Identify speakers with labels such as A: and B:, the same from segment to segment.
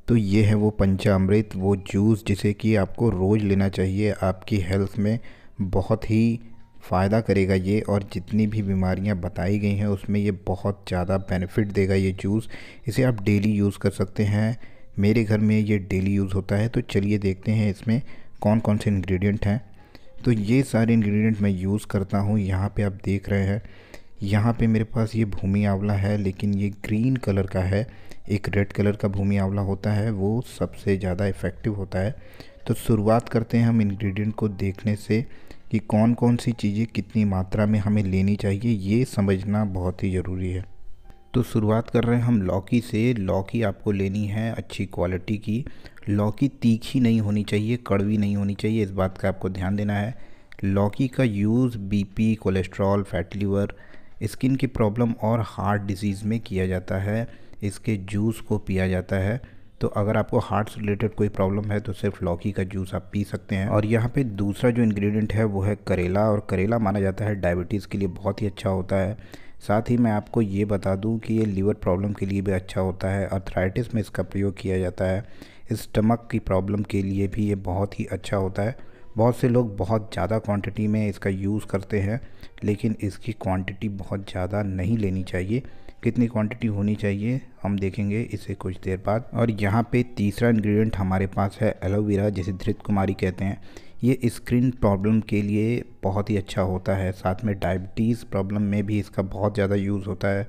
A: तो ये है वो पंचामृत, वो जूस जिसे कि आपको रोज़ लेना चाहिए। आपकी हेल्थ में बहुत ही फ़ायदा करेगा ये, और जितनी भी बीमारियां बताई गई हैं उसमें ये बहुत ज़्यादा बेनिफिट देगा ये जूस। इसे आप डेली यूज़ कर सकते हैं। मेरे घर में ये डेली यूज़ होता है। तो चलिए देखते हैं इसमें कौन कौन से इंग्रेडिएंट हैं। तो ये सारे इंग्रेडिएंट मैं यूज़ करता हूँ। यहाँ पे आप देख रहे हैं, यहाँ पे मेरे पास ये भूमि आंवला है, लेकिन ये ग्रीन कलर का है। एक रेड कलर का भूमि आंवला होता है, वो सबसे ज़्यादा इफ़ेक्टिव होता है। तो शुरुआत करते हैं हम इंग्रेडिएंट को देखने से कि कौन कौन सी चीज़ें कितनी मात्रा में हमें लेनी चाहिए, ये समझना बहुत ही ज़रूरी है। तो शुरुआत कर रहे हैं हम लौकी से। लौकी आपको लेनी है अच्छी क्वालिटी की। लौकी तीखी नहीं होनी चाहिए, कड़वी नहीं होनी चाहिए, इस बात का आपको ध्यान देना है। लौकी का use BP, cholesterol, fatty liver, skin की प्रॉब्लम और हार्ट डिजीज़ में किया जाता है। इसके जूस को पिया जाता है। तो अगर आपको हार्ट से रिलेटेड कोई प्रॉब्लम है तो सिर्फ लौकी का जूस आप पी सकते हैं। और यहाँ पे दूसरा जो इंग्रेडिएंट है वो है करेला, और करेला माना जाता है डायबिटीज़ के लिए बहुत ही अच्छा होता है। साथ ही मैं आपको ये बता दूं कि ये लीवर प्रॉब्लम के लिए भी अच्छा होता है। अर्थराइटिस में इसका प्रयोग किया जाता है। स्टमक की प्रॉब्लम के लिए भी ये बहुत ही अच्छा होता है। बहुत से लोग बहुत ज़्यादा क्वांटिटी में इसका यूज़ करते हैं, लेकिन इसकी क्वांटिटी बहुत ज़्यादा नहीं लेनी चाहिए। कितनी क्वांटिटी होनी चाहिए हम देखेंगे इसे कुछ देर बाद। और यहाँ पे तीसरा इंग्रेडिएंट हमारे पास है एलोवेरा, जिसे धृत कुमारी कहते हैं। ये स्किन प्रॉब्लम के लिए बहुत ही अच्छा होता है। साथ में डायबिटीज़ प्रॉब्लम में भी इसका बहुत ज़्यादा यूज़ होता है।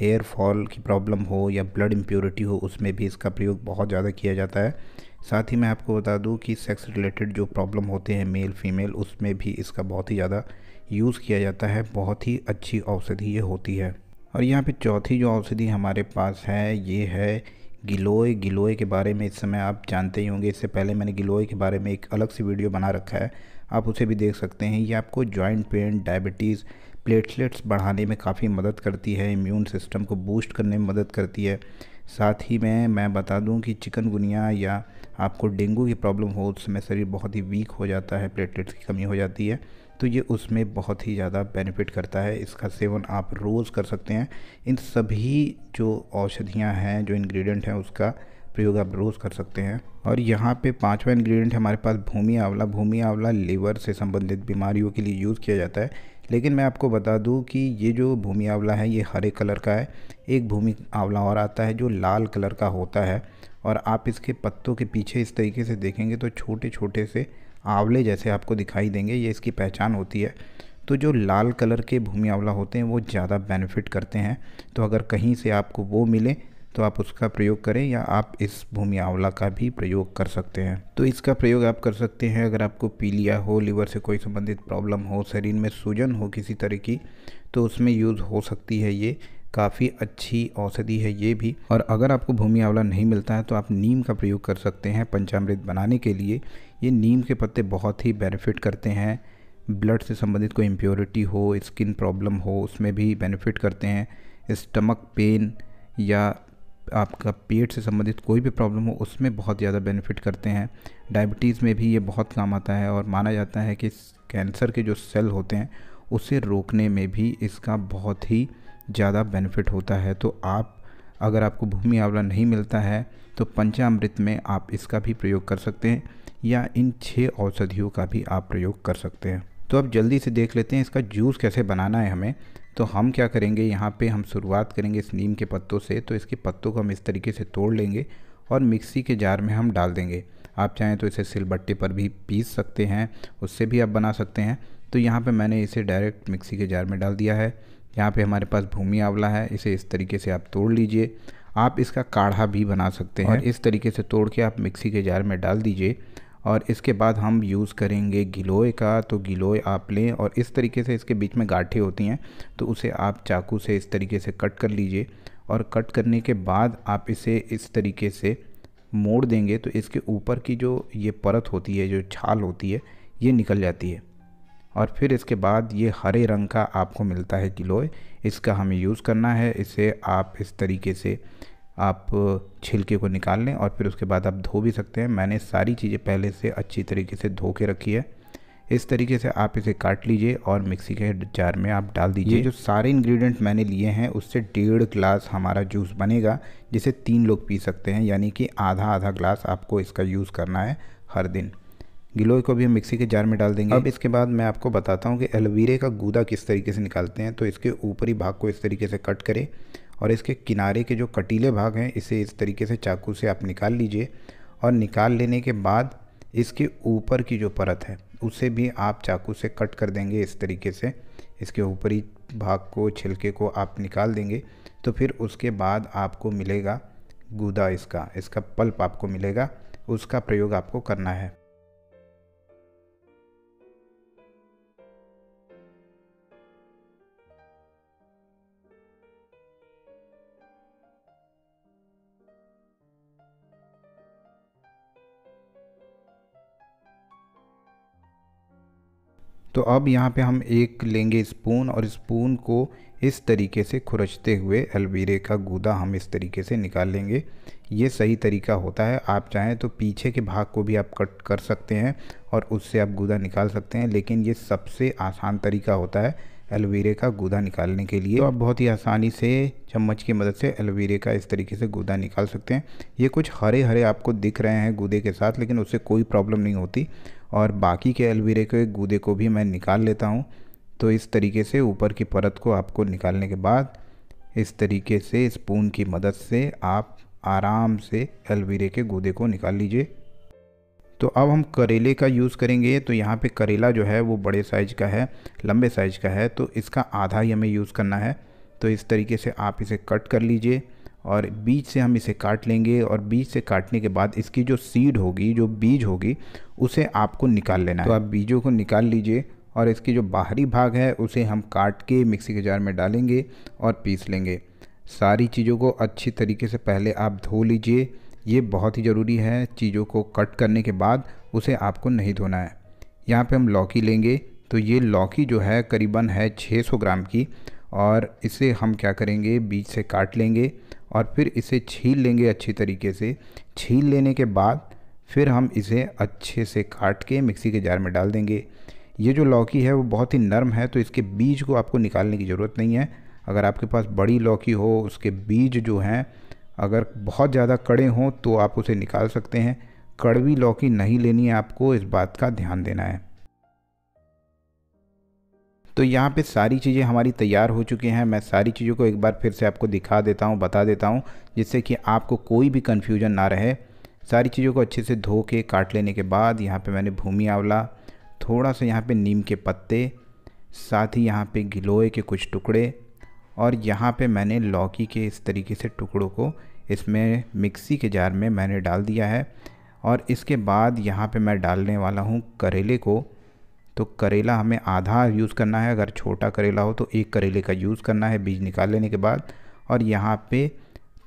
A: हेयर फॉल की प्रॉब्लम हो या ब्लड इम्प्योरिटी हो, उसमें भी इसका प्रयोग बहुत ज़्यादा किया जाता है। साथ ही मैं आपको बता दूं कि सेक्स रिलेटेड जो प्रॉब्लम होते हैं मेल फीमेल, उसमें भी इसका बहुत ही ज़्यादा यूज़ किया जाता है। बहुत ही अच्छी औषधि ये होती है। और यहाँ पे चौथी जो औषधि हमारे पास है ये है गिलोय। गिलोय के बारे में इस समय आप जानते ही होंगे। इससे पहले मैंने गिलोय के बारे में एक अलग से वीडियो बना रखा है, आप उसे भी देख सकते हैं। ये आपको जॉइंट पेन, डायबिटीज़, प्लेटलेट्स बढ़ाने में काफ़ी मदद करती है। इम्यून सिस्टम को बूस्ट करने में मदद करती है। साथ ही में मैं बता दूं कि चिकनगुनिया या आपको डेंगू की प्रॉब्लम हो, उस समय शरीर बहुत ही वीक हो जाता है, प्लेटलेट्स की कमी हो जाती है, तो ये उसमें बहुत ही ज़्यादा बेनिफिट करता है। इसका सेवन आप रोज़ कर सकते हैं। इन सभी जो औषधियाँ हैं, जो इंग्रेडिएंट हैं, उसका प्रयोग आप रोज़ कर सकते हैं। और यहाँ पे पांचवा इंग्रेडिएंट हमारे पास भूमि आंवला। भूमि आंवला लीवर से संबंधित बीमारियों के लिए यूज़ किया जाता है। लेकिन मैं आपको बता दूं कि ये जो भूमि आंवला है ये हरे कलर का है। एक भूमि आंवला और आता है जो लाल कलर का होता है, और आप इसके पत्तों के पीछे इस तरीके से देखेंगे तो छोटे छोटे से आंवले जैसे आपको दिखाई देंगे। ये इसकी पहचान होती है। तो जो लाल कलर के भूमि आंवला होते हैं वो ज़्यादा बेनिफिट करते हैं। तो अगर कहीं से आपको वो मिले तो आप उसका प्रयोग करें, या आप इस भूमि आंवला का भी प्रयोग कर सकते हैं। तो इसका प्रयोग आप कर सकते हैं अगर आपको पीलिया हो, लीवर से कोई संबंधित प्रॉब्लम हो, शरीर में सूजन हो किसी तरह की, तो उसमें यूज़ हो सकती है। ये काफ़ी अच्छी औषधि है ये भी। और अगर आपको भूमि आंवला नहीं मिलता है तो आप नीम का प्रयोग कर सकते हैं पंचामृत बनाने के लिए। ये नीम के पत्ते बहुत ही बेनिफिट करते हैं। ब्लड से संबंधित कोई इम्प्योरिटी हो, स्किन प्रॉब्लम हो, उसमें भी बेनिफिट करते हैं। स्टमक पेन या आपका पेट से संबंधित कोई भी प्रॉब्लम हो, उसमें बहुत ज़्यादा बेनिफिट करते हैं। डायबिटीज़ में भी ये बहुत काम आता है, और माना जाता है कि कैंसर के जो सेल होते हैं उसे रोकने में भी इसका बहुत ही ज़्यादा बेनिफिट होता है। तो आप अगर आपको भूमि आंवला नहीं मिलता है तो पंचामृत में आप इसका भी प्रयोग कर सकते हैं, या इन 6 औषधियों का भी आप प्रयोग कर सकते हैं। तो अब जल्दी से देख लेते हैं इसका जूस कैसे बनाना है हमें। तो हम क्या करेंगे, यहाँ पे हम शुरुआत करेंगे इस नीम के पत्तों से। तो इसके पत्तों को हम इस तरीके से तोड़ लेंगे और मिक्सी के जार में हम डाल देंगे। आप चाहें तो इसे सिलबट्टे पर भी पीस सकते हैं, उससे भी आप बना सकते हैं। तो यहाँ पे मैंने इसे डायरेक्ट मिक्सी के जार में डाल दिया है। यहाँ पे हमारे पास भूमि आंवला है, इसे इस तरीके से आप तोड़ लीजिए। आप इसका काढ़ा भी बना सकते हैं, और इस तरीके से तोड़ के आप मिक्सी के जार में डाल दीजिए। और इसके बाद हम यूज़ करेंगे गिलोय का। तो गिलोय आप लें और इस तरीके से इसके बीच में गांठें होती हैं, तो उसे आप चाकू से इस तरीके से कट कर लीजिए। और कट करने के बाद आप इसे इस तरीके से मोड़ देंगे तो इसके ऊपर की जो ये परत होती है, जो छाल होती है, ये निकल जाती है। और फिर इसके बाद ये हरे रंग का आपको मिलता है गिलोय, इसका हमें यूज़ करना है। इसे आप इस तरीके से आप छिलके को निकाल लें, और फिर उसके बाद आप धो भी सकते हैं। मैंने सारी चीज़ें पहले से अच्छी तरीके से धो के रखी है। इस तरीके से आप इसे काट लीजिए और मिक्सी के जार में आप डाल दीजिए। ये जो सारे इंग्रेडिएंट मैंने लिए हैं उससे 1.5 ग्लास हमारा जूस बनेगा, जिसे 3 लोग पी सकते हैं, यानी कि आधा आधा ग्लास आपको इसका यूज़ करना है हर दिन। गिलोय को भी हम मिक्सी के जार में डाल देंगे। अब इसके बाद मैं आपको बताता हूँ कि एलोवेरा का गूदा किस तरीके से निकालते हैं। तो इसके ऊपरी भाग को इस तरीके से कट करें और इसके किनारे के जो कटीले भाग हैं इसे इस तरीके से चाकू से आप निकाल लीजिए। और निकाल लेने के बाद इसके ऊपर की जो परत है उसे भी आप चाकू से कट कर देंगे। इस तरीके से इसके ऊपरी भाग को, छिलके को आप निकाल देंगे। तो फिर उसके बाद आपको मिलेगा गूदा, इसका पल्प आपको मिलेगा, उसका प्रयोग आपको करना है। तो अब यहाँ पे हम एक लेंगे स्पून और स्पून को इस तरीके से खुरचते हुए एलोवेरा का गूदा हम इस तरीके से निकाल लेंगे। ये सही तरीका होता है। आप चाहें तो पीछे के भाग को भी आप कट कर सकते हैं और उससे आप गूदा निकाल सकते हैं, लेकिन ये सबसे आसान तरीका होता है एलोवेरा का गूदा निकालने के लिए। तो आप बहुत ही आसानी से चम्मच की मदद से एलोवेरा का इस तरीके से गूदा निकाल सकते हैं। ये कुछ हरे हरे आपको दिख रहे हैं गूदे के साथ, लेकिन उससे कोई प्रॉब्लम नहीं होती। और बाकी के एलोवेरा के गूदे को भी मैं निकाल लेता हूँ। तो इस तरीके से ऊपर की परत को आपको निकालने के बाद इस तरीके से स्पून की मदद से आप आराम से एलोवेरा के गूदे को निकाल लीजिए। तो अब हम करेले का यूज़ करेंगे। तो यहाँ पे करेला जो है वो बड़े साइज़ का है, लंबे साइज़ का है, तो इसका आधा ही हमें यूज़ करना है। तो इस तरीके से आप इसे कट कर लीजिए और बीज से हम इसे काट लेंगे। और बीज से काटने के बाद इसकी जो सीड होगी, जो बीज होगी, उसे आपको निकाल लेना है। तो आप बीजों को निकाल लीजिए और इसकी जो बाहरी भाग है उसे हम काट के मिक्सी के जार में डालेंगे और पीस लेंगे। सारी चीज़ों को अच्छी तरीके से पहले आप धो लीजिए। ये बहुत ही ज़रूरी है, चीज़ों को कट करने के बाद उसे आपको नहीं धोना है। यहाँ पे हम लौकी लेंगे। तो ये लौकी जो है करीबन है 600 ग्राम की, और इसे हम क्या करेंगे, बीज से काट लेंगे और फिर इसे छील लेंगे अच्छी तरीके से। छील लेने के बाद फिर हम इसे अच्छे से काट के मिक्सी के जार में डाल देंगे। ये जो लौकी है वो बहुत ही नरम है, तो इसके बीज को आपको निकालने की ज़रूरत नहीं है। अगर आपके पास बड़ी लौकी हो, उसके बीज जो हैं अगर बहुत ज़्यादा कड़े हों तो आप उसे निकाल सकते हैं। कड़वी लौकी नहीं लेनी है आपको, इस बात का ध्यान देना है। तो यहाँ पे सारी चीज़ें हमारी तैयार हो चुकी हैं। मैं सारी चीज़ों को एक बार फिर से आपको दिखा देता हूँ, बता देता हूँ, जिससे कि आपको कोई भी कन्फ्यूजन ना रहे। सारी चीज़ों को अच्छे से धो के काट लेने के बाद यहाँ पे मैंने भूमि आंवला, थोड़ा सा यहाँ पे नीम के पत्ते, साथ ही यहाँ पे गिलोय के कुछ टुकड़े, और यहाँ पे मैंने लौकी के इस तरीके से टुकड़ों को इसमें मिक्सी के जार में मैंने डाल दिया है। और इसके बाद यहाँ पे मैं डालने वाला हूँ करेले को। तो करेला हमें आधा यूज़ करना है, अगर छोटा करेला हो तो एक करेले का यूज़ करना है बीज निकाल लेने के बाद। और यहाँ पे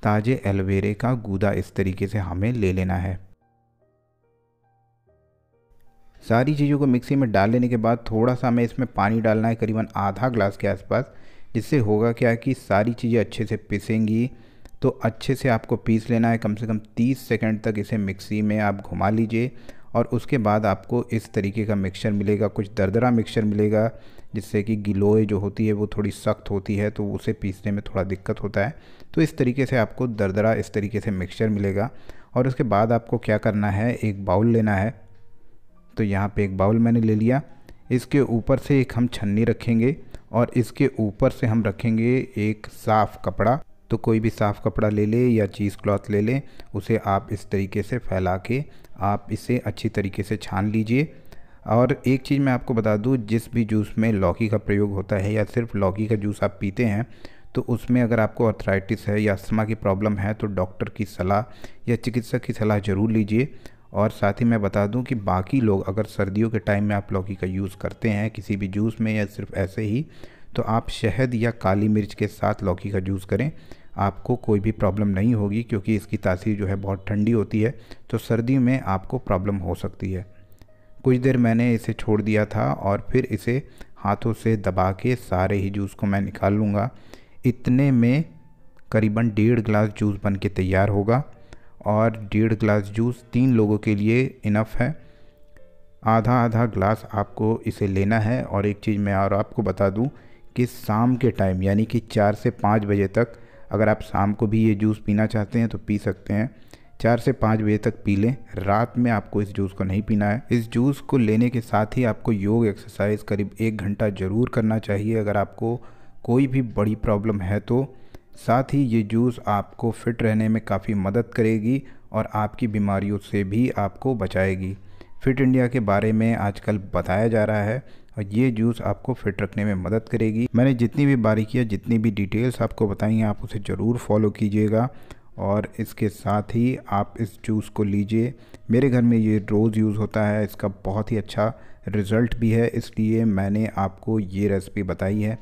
A: ताज़े एलोवेरा का गूदा इस तरीके से हमें ले लेना है। सारी चीज़ों को मिक्सी में डाल लेने के बाद थोड़ा सा हमें इसमें पानी डालना है, करीबन आधा ग्लास के आसपास, जिससे होगा क्या कि सारी चीज़ें अच्छे से पिसेंगी। तो अच्छे से आपको पीस लेना है, कम से कम 30 सेकंड तक इसे मिक्सी में आप घुमा लीजिए। और उसके बाद आपको इस तरीके का मिक्सचर मिलेगा, कुछ दरदरा मिक्सचर मिलेगा, जिससे कि गिलोय जो होती है वो थोड़ी सख्त होती है, तो उसे पीसने में थोड़ा दिक्कत होता है। तो इस तरीके से आपको दरदरा इस तरीके से मिक्सचर मिलेगा। और उसके बाद आपको क्या करना है, एक बाउल लेना है। तो यहाँ पे एक बाउल मैंने ले लिया। इसके ऊपर से एक हम छन्नी रखेंगे और इसके ऊपर से हम रखेंगे एक साफ़ कपड़ा। तो कोई भी साफ़ कपड़ा ले ले या चीज़ क्लॉथ ले लें, उसे आप इस तरीके से फैला के आप इसे अच्छी तरीके से छान लीजिए। और एक चीज़ मैं आपको बता दूं, जिस भी जूस में लौकी का प्रयोग होता है या सिर्फ लौकी का जूस आप पीते हैं, तो उसमें अगर आपको आर्थराइटिस है या अस्थमा की प्रॉब्लम है तो डॉक्टर की सलाह या चिकित्सक की सलाह ज़रूर लीजिए। और साथ ही मैं बता दूं कि बाकी लोग अगर सर्दियों के टाइम में आप लौकी का यूज़ करते हैं किसी भी जूस में या सिर्फ ऐसे ही, तो आप शहद या काली मिर्च के साथ लौकी का जूस करें, आपको कोई भी प्रॉब्लम नहीं होगी, क्योंकि इसकी तासीर जो है बहुत ठंडी होती है, तो सर्दियों में आपको प्रॉब्लम हो सकती है। कुछ देर मैंने इसे छोड़ दिया था और फिर इसे हाथों से दबा के सारे ही जूस को मैं निकाल लूँगा। इतने में करीबन 1.5 गिलास जूस बन के तैयार होगा। और 1.5 गिलास जूस 3 लोगों के लिए इनफ है। आधा आधा ग्लास आपको इसे लेना है। और एक चीज़ मैं और आपको बता दूं कि शाम के टाइम यानी कि 4 से 5 बजे तक, अगर आप शाम को भी ये जूस पीना चाहते हैं तो पी सकते हैं, 4 से 5 बजे तक पी लें। रात में आपको इस जूस को नहीं पीना है। इस जूस को लेने के साथ ही आपको योग एक्सरसाइज करीब 1 घंटा ज़रूर करना चाहिए अगर आपको कोई भी बड़ी प्रॉब्लम है तो। साथ ही ये जूस आपको फिट रहने में काफ़ी मदद करेगी और आपकी बीमारियों से भी आपको बचाएगी। फिट इंडिया के बारे में आजकल बताया जा रहा है और ये जूस आपको फिट रखने में मदद करेगी। मैंने जितनी भी बारीकियाँ, जितनी भी डिटेल्स आपको बताई हैं, आप उसे ज़रूर फॉलो कीजिएगा और इसके साथ ही आप इस जूस को लीजिए। मेरे घर में ये रोज़ यूज़ होता है, इसका बहुत ही अच्छा रिज़ल्ट भी है, इसलिए मैंने आपको ये रेसिपी बताई है।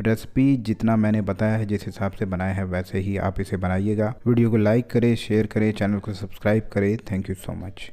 A: रेसिपी जितना मैंने बताया है, जिस हिसाब से बनाया है, वैसे ही आप इसे बनाइएगा। वीडियो को लाइक करें, शेयर करें, चैनल को सब्सक्राइब करें। Thank you so much.